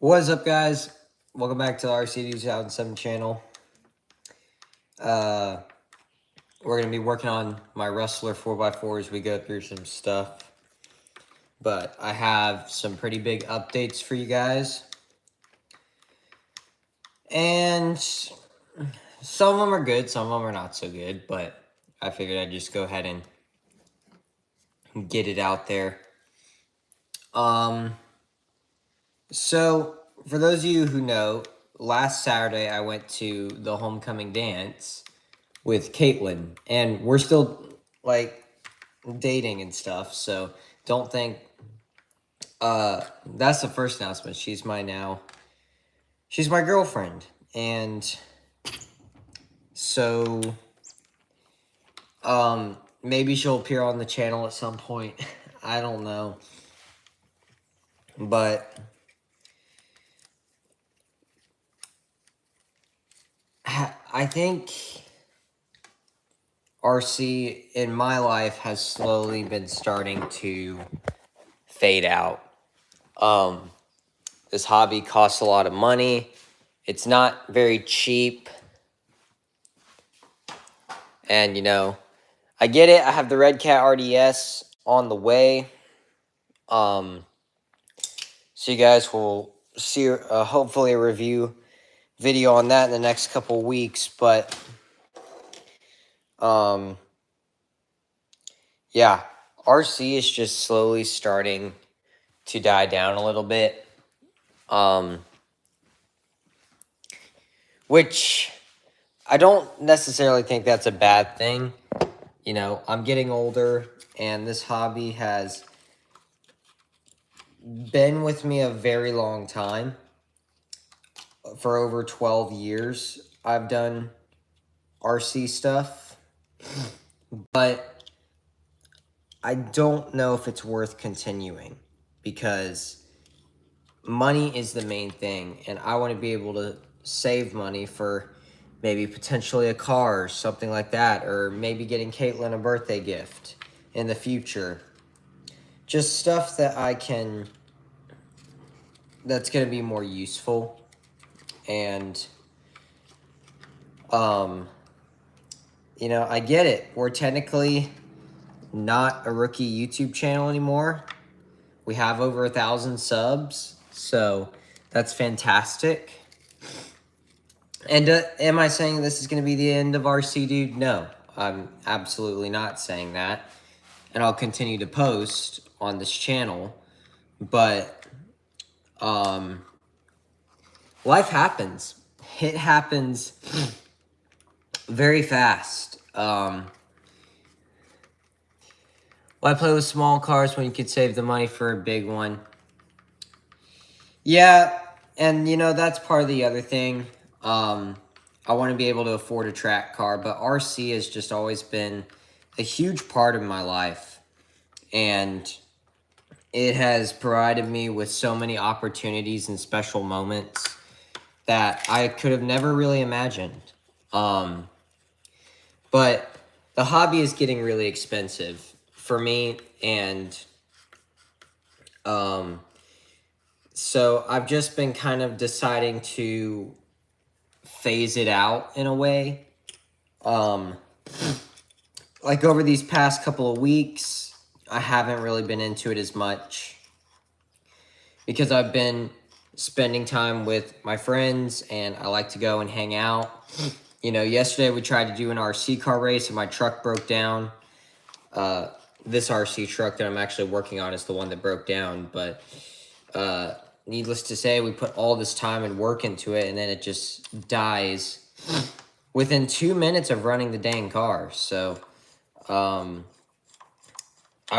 What is up, guys? Welcome back to the Rcdude2007 channel. We're going to be working on my Rustler 4x4 as we go through some stuff. But I have some pretty big updates for you guys. And some of them are good, some of them are not so good. But I figured I'd just go ahead and get it out there. So, for those of you who know, last Saturday I went to the homecoming dance with Caitlin, and we're still, like, dating and stuff, so don't think, that's the first announcement. She's my girlfriend, and so, maybe she'll appear on the channel at some point. I don't know, but I think RC in my life has slowly been starting to fade out. This hobby costs a lot of money. It's not very cheap. And, you know, I get it. I have the Red Cat RDS on the way. So you guys will see hopefully a review video on that in the next couple weeks, but yeah, RC is just slowly starting to die down a little bit, which I don't necessarily think that's a bad thing. You know, I'm getting older, and this hobby has been with me a very long time. For over 12 years, I've done RC stuff, but I don't know if it's worth continuing because money is the main thing, and I want to be able to save money for maybe potentially a car or something like that, or maybe getting Caitlin a birthday gift in the future. Just stuff that that's going to be more useful. And, you know, I get it. We're technically not a rookie YouTube channel anymore. We have over 1,000 subs, so that's fantastic. And am I saying this is going to be the end of RC Dude? No, I'm absolutely not saying that. And I'll continue to post on this channel, but life happens. It happens very fast. Why play with small cars when you could save the money for a big one? Yeah, and you know, that's part of the other thing. I want to be able to afford a track car, but RC has just always been a huge part of my life. And it has provided me with so many opportunities and special moments that I could have never really imagined. But the hobby is getting really expensive for me, and so I've just been kind of deciding to phase it out in a way. Like over these past couple of weeks, I haven't really been into it as much because I've been spending time with my friends, and I like to go and hang out. You know, yesterday we tried to do an RC car race, and my truck broke down. This RC truck that I'm actually working on is the one that broke down, but needless to say, we put all this time and work into it, and then it just dies within 2 minutes of running the dang car. So I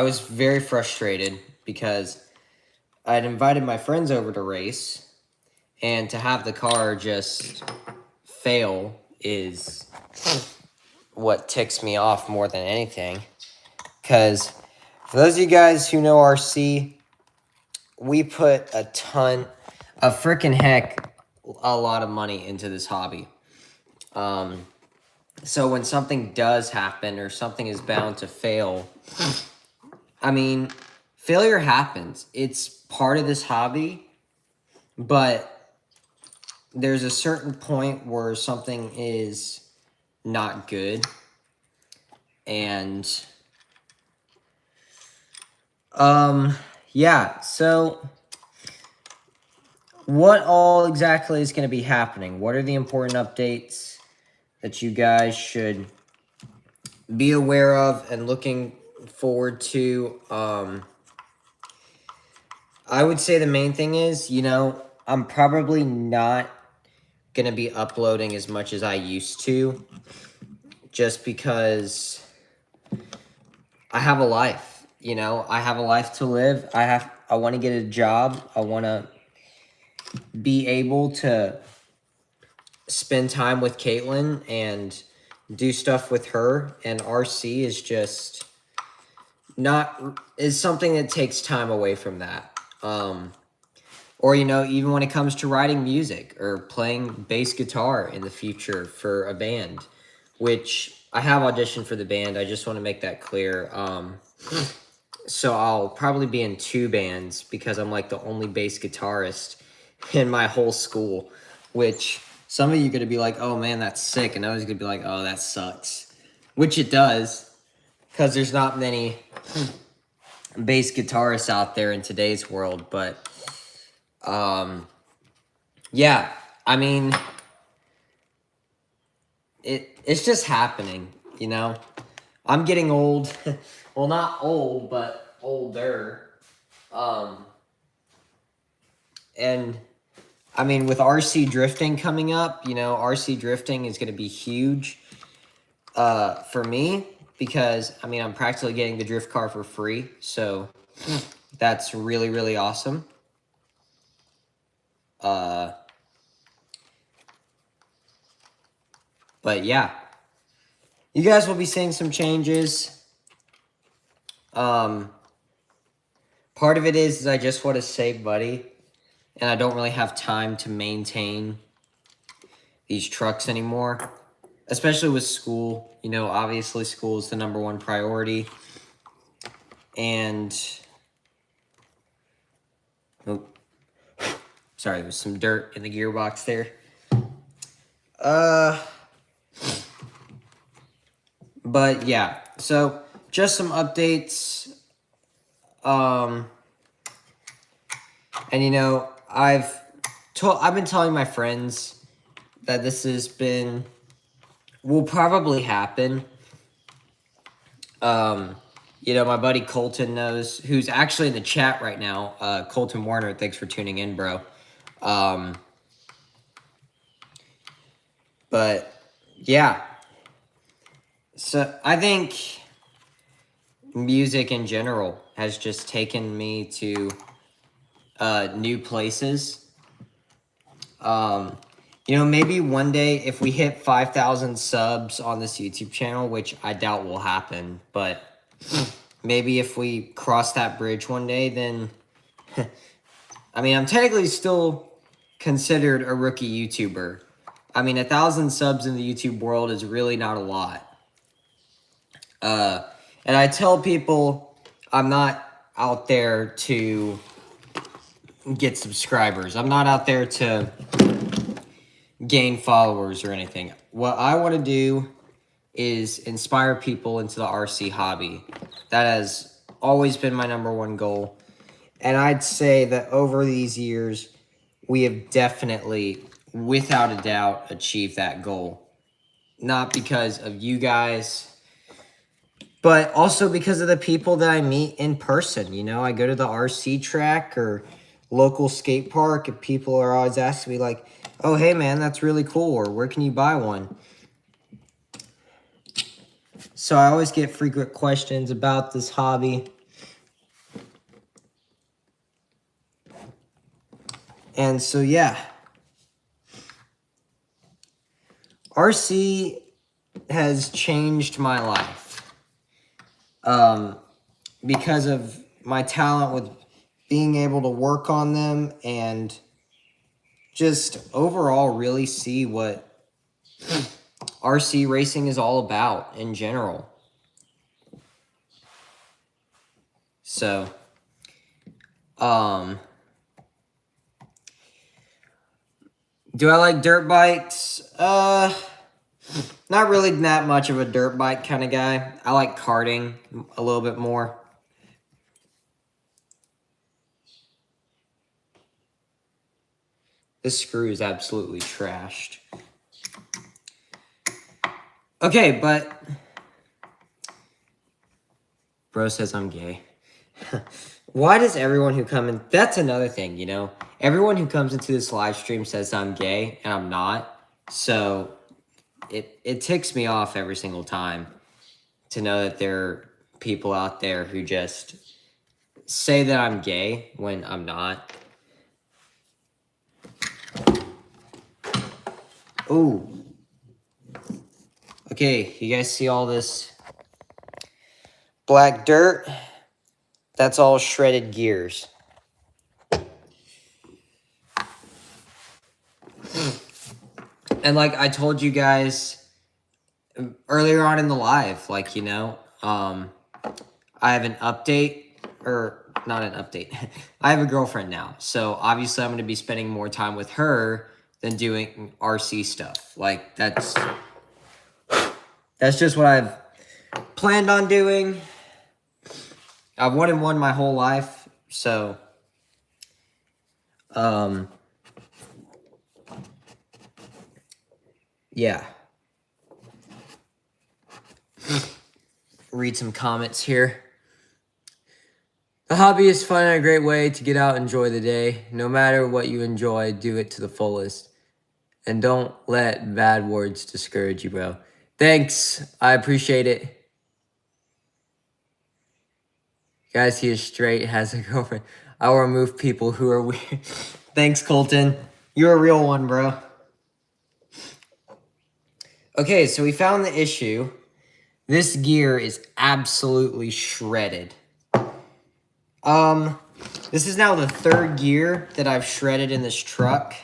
was very frustrated because I had invited my friends over to race, and to have the car just fail is what ticks me off more than anything. Because for those of you guys who know RC, we put a ton of freaking heck, a lot of money into this hobby. So when something does happen or something is bound to fail, I mean, failure happens. It's part of this hobby. but there's a certain point where something is not good. And yeah, so what all exactly is going to be happening? What are the important updates that you guys should be aware of and looking forward to? I would say the main thing is, I'm probably not going to be uploading as much as I used to, just because I have a life, I have a life to live. I want to get a job. I want to be able to spend time with Caitlin and do stuff with her, and RC is just is something that takes time away from that. Or, even when it comes to writing music or playing bass guitar in the future for a band, which I have auditioned for the band. I just want to make that clear. So I'll probably be in 2 bands because I'm like the only bass guitarist in my whole school, which some of you are going to be like, oh man, that's sick. And others are going to be like, oh, that sucks, which it does, because there's not many bass guitarists out there in today's world. But yeah, I mean, it's just happening, I'm getting old. Well, not old, but older. And I mean, with RC drifting coming up, RC drifting is going to be huge for me, because I mean, I'm practically getting the drift car for free. So that's really, really awesome. But yeah, you guys will be seeing some changes. Part of it is I just want to save money, and I don't really have time to maintain these trucks anymore, especially with school. Obviously school is the #1 priority. And oh, sorry, there's some dirt in the gearbox there. But yeah, so just some updates. And I've been telling my friends that this will probably happen. My buddy Colton knows, who's actually in the chat right now. Colton Warner, thanks for tuning in, bro. But yeah, so I think music in general has just taken me to new places. Maybe one day if we hit 5,000 subs on this YouTube channel, which I doubt will happen, but maybe if we cross that bridge one day, then I mean, I'm technically still considered a rookie YouTuber. I mean, 1,000 subs in the YouTube world is really not a lot. And I tell people I'm not out there to get subscribers. I'm not out there to gain followers or anything. What I want to do is inspire people into the RC hobby. That has always been my #1 goal. And I'd say that over these years, we have definitely, without a doubt, achieved that goal. Not because of you guys, but also because of the people that I meet in person. I go to the RC track or local skate park, and people are always asking me like, oh, hey man, that's really cool, or where can you buy one? So I always get frequent questions about this hobby. And so, yeah. RC has changed my life. Because of my talent with being able to work on them and just overall really see what RC racing is all about in general. So, Do I like dirt bikes? Not really that much of a dirt bike kind of guy. I like karting a little bit more. This screw is absolutely trashed. Okay, but bro says I'm gay. Why does everyone who come in... That's another thing, you know? Everyone who comes into this live stream says I'm gay, and I'm not. So it ticks me off every single time to know that there are people out there who just say that I'm gay when I'm not. Ooh. Okay, you guys see all this black dirt? That's all shredded gears. And like I told you guys earlier on in the live, like, you know, I have an update, or not an update. I have a girlfriend now. So obviously I'm going to be spending more time with her than doing RC stuff. Like that's just what I've planned on doing. I've wanted one my whole life. So, yeah. Read some comments here. The hobby is fun and a great way to get out and enjoy the day. No matter what you enjoy, do it to the fullest. And don't let bad words discourage you, bro. Thanks. I appreciate it. Guys, he is straight, has a girlfriend. I will remove people who are weird. Thanks, Colton. You're a real one, bro. Okay, so we found the issue. This gear is absolutely shredded. This is now the third gear that I've shredded in this truck.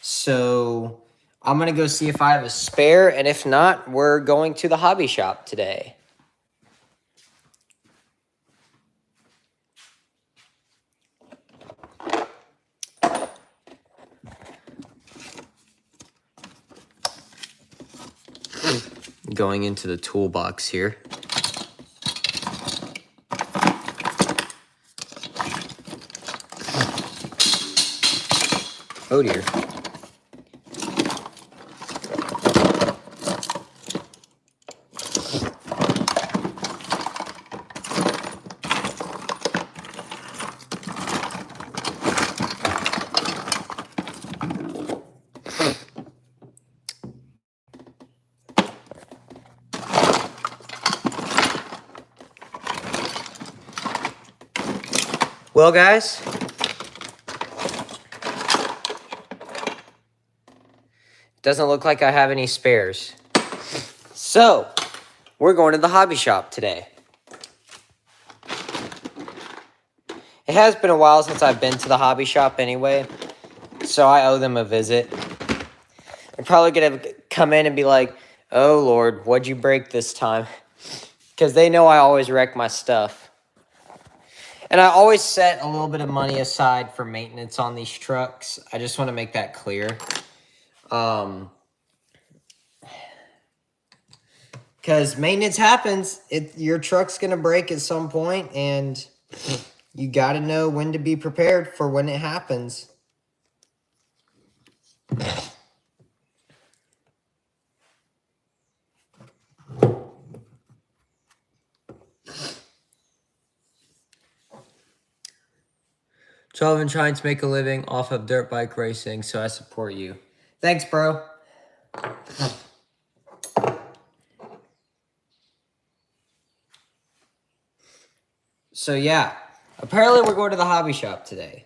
So I'm going to go see if I have a spare, and if not, we're going to the hobby shop today. Going into the toolbox here. Oh dear. Well, guys, doesn't look like I have any spares. So, we're going to the hobby shop today. It has been a while since I've been to the hobby shop anyway, so I owe them a visit. I'm probably going to come in and be like, oh, Lord, what'd you break this time? Because they know I always wreck my stuff. And I always set a little bit of money aside for maintenance on these trucks. I just want to make that clear. Because maintenance happens. Your truck's going to break at some point, and you got to know when to be prepared for when it happens. So I've been trying to make a living off of dirt bike racing, so I support you. Thanks, bro. So yeah, apparently we're going to the hobby shop today.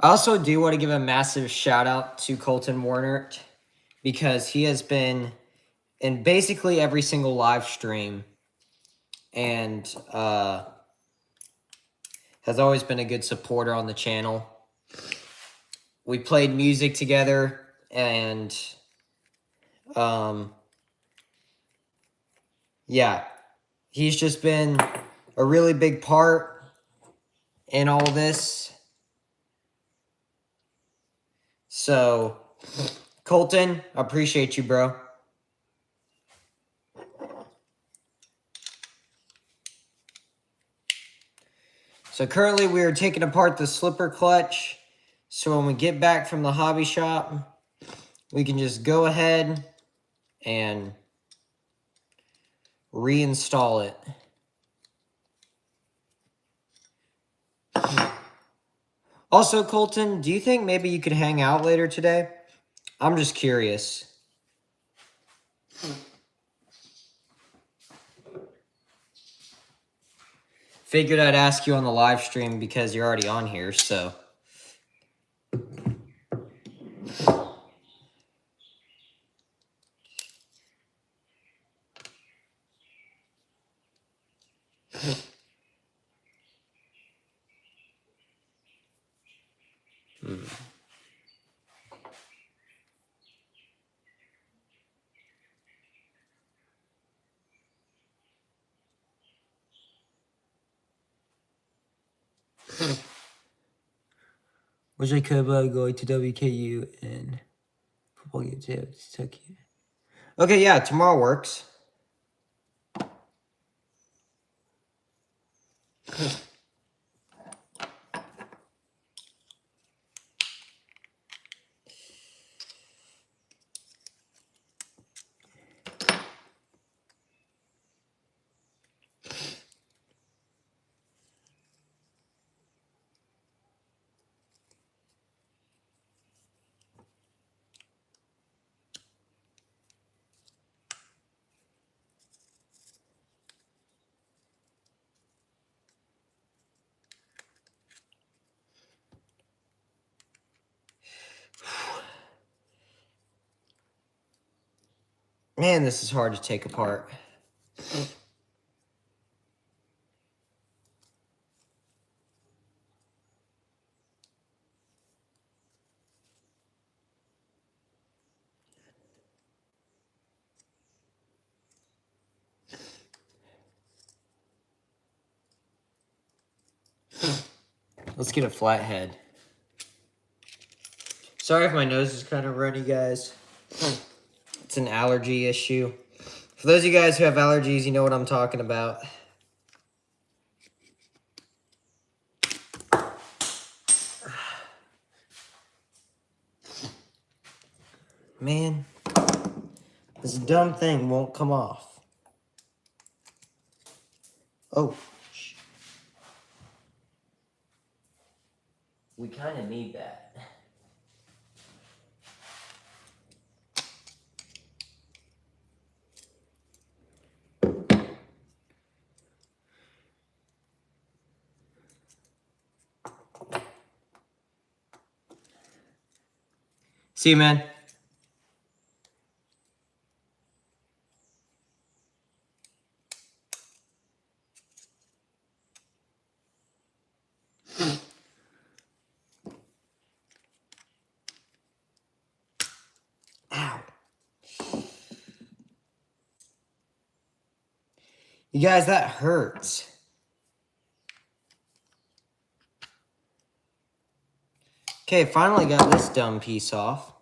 I also do want to give a massive shout out to Colton Warner because he has been in basically every single live stream and has always been a good supporter on the channel. We played music together and yeah, he's just been a really big part in all this. So, Colton, I appreciate you, bro. So currently we are taking apart the slipper clutch. So when we get back from the hobby shop, we can just go ahead and reinstall it. Also, Colton, do you think maybe you could hang out later today? I'm just curious. Figured I'd ask you on the live stream because you're already on here, so. Wish I could about going to WKU and football games. Yeah, Kentucky. Okay, yeah, tomorrow works. Man, this is hard to take apart. Let's get a flathead. Sorry if my nose is kind of runny, guys. It's an allergy issue. For those of you guys who have allergies, you know what I'm talking about. Man, this dumb thing won't come off. Oh, we kind of need that. See you, man. Ow. You guys, that hurts. Okay, finally got this dumb piece off.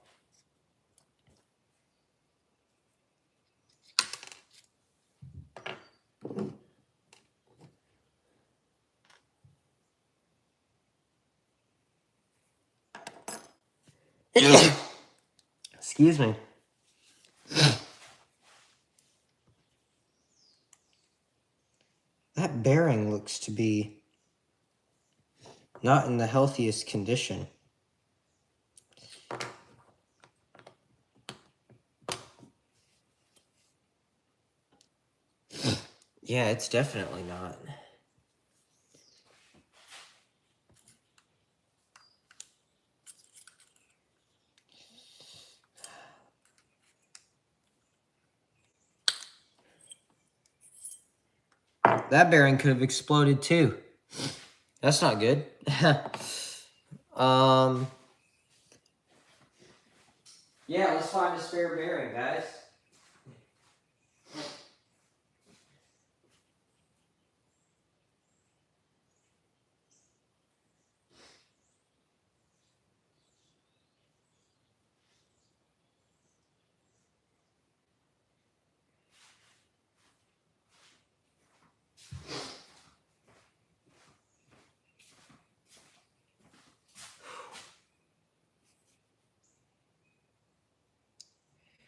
Excuse me. That bearing looks to be not in the healthiest condition. Yeah, it's definitely not. that bearing could have exploded too. That's not good. Yeah, let's find a spare bearing, guys.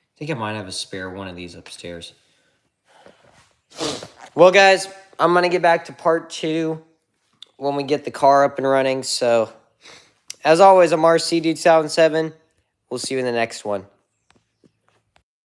I think I might have a spare one of these upstairs. Well, guys, I'm going to get back to part 2 when we get the car up and running. So, as always, I'm Rcdude2007. We'll see you in the next one.